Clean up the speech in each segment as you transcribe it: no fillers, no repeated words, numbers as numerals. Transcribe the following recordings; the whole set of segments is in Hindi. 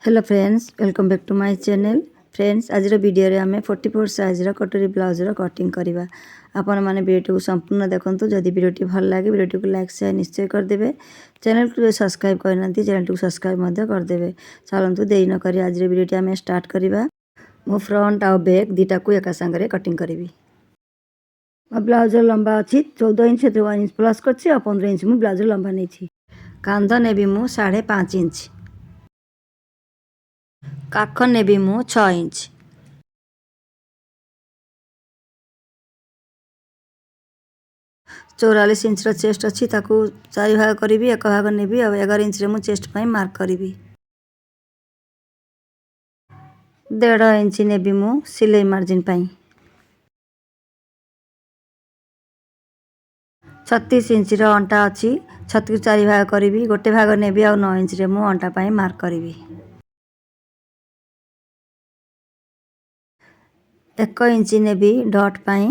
Hello friends, welcome back to my channel. Friends, आज वीडियो रे आमे 44 साइज रो कटोरी ब्लाउज रो कटिंग करवा। आपण माने वीडियो को संपूर्ण देखंतु। जदि वीडियो भल लागे वीडियो को लाइक शेयर निश्चय कर देबे। चैनल को सब्सक्राइब करनांती चैनल को सब्सक्राइब मध्य कर देबे। चलंतु देई न करी आज वीडियो आमे स्टार्ट करवा। मो फ्रंट आ बैक दीटा को एका संगे कटिंग करबी। ब्लाउज लंबा अछि 14 इंच 1 इंच प्लस करछि आ 15 इंच मु ब्लाउज लंबा नै छी। कांध नेबी मु 5.5 इंच। काख नेबी मु 6 इंच। 44 इंच रो चेस्ट अछि ताकू 4 भाग करिवि। एक भाग नेबी आ 11 इंच रे मु चेस्ट पई मार्क करिवि। 1.5 इंच नेबी मु सिलाई मार्जिन पई। 36 इंच रो अंटा अछि। 36 4 भाग करिवि। गोटे भाग नेबी आ 9 इंच रे मु अंटा पई मार्क करिवि। 1 इंच नेबी डॉट पई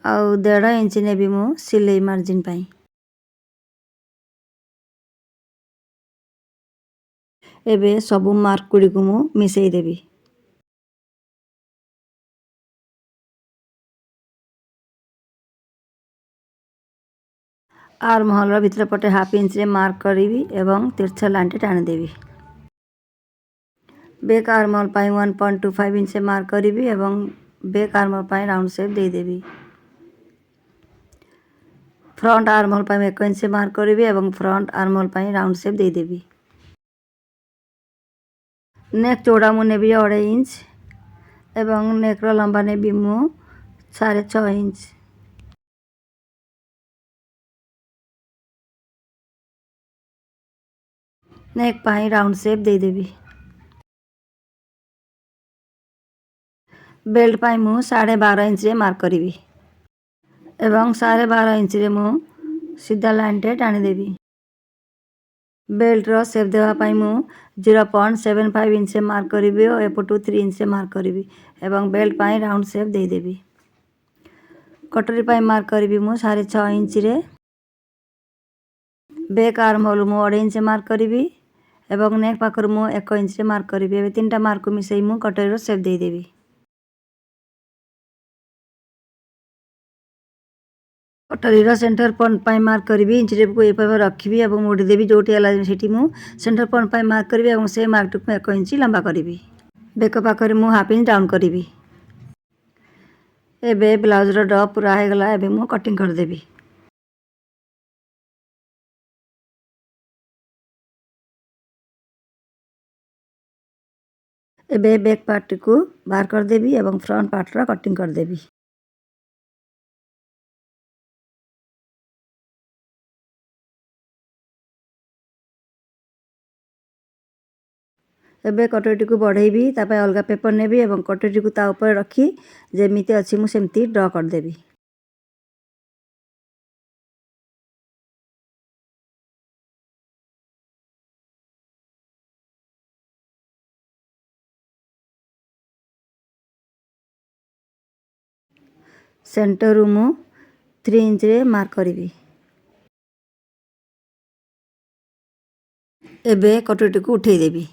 आ 1.5 इंच नेबी मु सिलाई मार्जिन पई। एबे सबु मार्क गुडी को मु मिसई देबी। आर्म होल रो भीतर पटे 1/2 इंच रे मार्क करिवि एवं तिरछा लाइन टाणी देबी। बैक आर्म होल पई 1.25 इंच से मार्क करिवि एवं बैक आर्म होल पई राउंड शेप दे देबी। फ्रंट आर्म होल पई 1 इंच से मार्क करिवि एवं फ्रंट आर्म होल पई राउंड शेप दे देबी। नेक चौड़ा मु नेबी 2.5 इंच एवं नेक रो लंबा नेबी मु 6.5 इंच। नेक पई राउंड शेप दे देबी। बेल्ट पई मु 12.5 इंच रे मार्क करिवि एवं 12.5 इंच रे मु सीधा लाइन टे टाणी देबी। बेल्ट रो शेप देवा पई मु 0.75 इंच से मार्क करिवि और एपटू 3 इंच से मार्क करिवि एवं बेल्ट पई राउंड शेप दे देबी। कटोरी पई मार्क करिवि मु 6.5 इंच रे। बैक आर्म होल मु 2.5 इंच मार्क करिवि एवं नेक पाखर मु 1 इंच रे मार्क करिवि। एबे तीनटा मार्क को मिसई मु कटोरी रो शेप दे देबी। कटोरी रो सेंटर पॉइंट पई मार्क करिवि। इंच टेप को ए पर रखिवि एवं मोड़ी देबी। जोटी आला सेठी मु सेंटर पॉइंट पई मार्क करिवि एवं से मार्क टुक 1 इंच लंबा करिवि। बैक पाखर मु 1/2 इंच डाउन करिवि। एबे ब्लाउज रो डॉ पूरा हे गला। एबे मु कटिंग कर देबी। एबे बैक पार्ट को बाहर कर देबी एवं फ्रंट पार्ट रो कटिंग कर देबी। एबे कटोरी को बढ़ेबी तापर अलगा पेपर नेबी एवं कटोरी को ता ऊपर रखी जेमिति अछि मु सेमति ड्रा कर देबी। सेंटर रू मु 3 इंच रे मार्क करिवि। एबे कटोरी को उठेई देबी।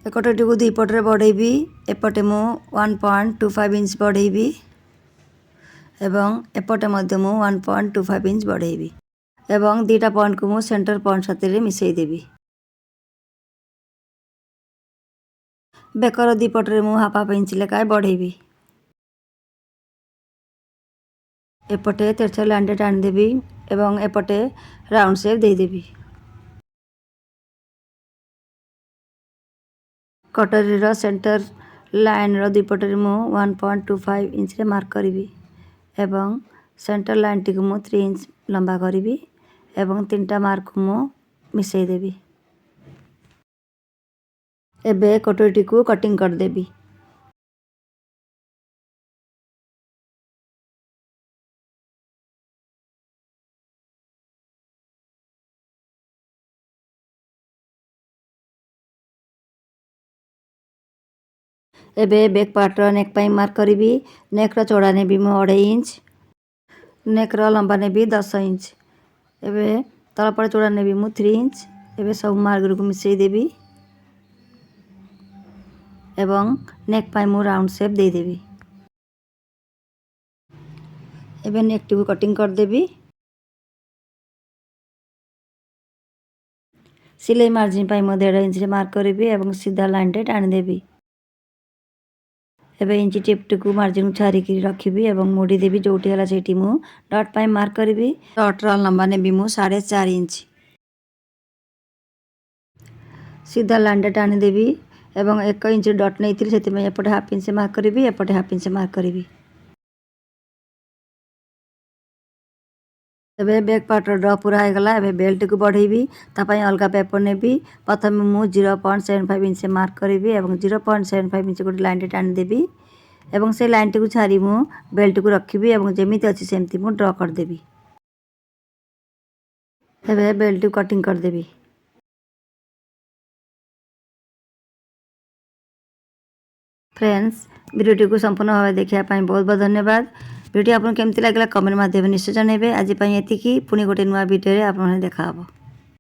कटोरी को दी पट रे बढ़ेबी। एपटे मु 1.25 इंच बढ़ेबी एवं एपटे मध्य मु 1.25 इंच बढ़ेबी एवं दीटा पॉइंट को मु सेंटर पॉइंट साथे रे मिसई देबी। बेकर दी पट रे मु 1/2 इंच लेकाय बढ़ेबी। एपटे तिरछा लाइन टाणी देबी एवं एपटे राउंड शेप दे देबी। कटोरी रो सेंटर लाइन रो दी पट रे मु 1.25 इंच रे मार्क करिवि एवं सेंटर लाइन टी को मु 3 इंच लंबा करिवि एवं तीनटा मार्क को मु मिसई देबी। एबे कटोरी को कटिंग कर देबी। एबे बैक पार्ट रो नेक पई मार्क करिवि। नेक रो चौड़ा नेबी मु 2.5 इंच। नेक रो लंबा नेबी 10 इंच। एबे तलपट चौड़ा नेबी मु 3 इंच। एबे सब मार्कर को मिसई देबी एवं नेक पाई मु राउंड शेप दे देबी। एबे नेक टी को कटिंग कर देबी। सिलाई मार्जिन पाई मु 1.5 इंच रे मार्क करबी एवं सीधा लाइन रे टाणी देबी। एबे इंची टेप टी को मार्जिन छारी की रखिबी एवं मोड़ी देबी जोटी हला सेठी मु डॉट पाई मार्क करबी। डॉट रा लंबा नेबी मु 4.5 इंच। सीधा लाइन रे टाणी देबी एवं 1 इंच डॉट नहीं से एपटे हाफ इंच मार्क करी एपटे हाफ इंच मार्क करी। एबे बैक पार्ट ड्रॉ पूरा हो गला। एबे बेल्ट को बढ़ेबी तापाई अलगा पेपर नेबी। प्रथम मु 0.75 इंच मार्क करी एवं 0.75 इंच गोटे लाइन टाणी देबी एवं से लाइन टी को छाड़ी मु बेल्ट को रखिबी एवं जेमिति अछि सेमति मु ड्रॉ कर देबी। एबे बेल्ट को कटिंग कर देबी। फ्रेंड्स वीडियो को संपूर्ण भाव देखा बहुत बहुत धन्यवाद। वीडियो आपको केमती लगे कमेंट माध्यम निश्चय जनइबे। आज एतिकी पुणी गोटे नुआ वीडियो आपने देखा।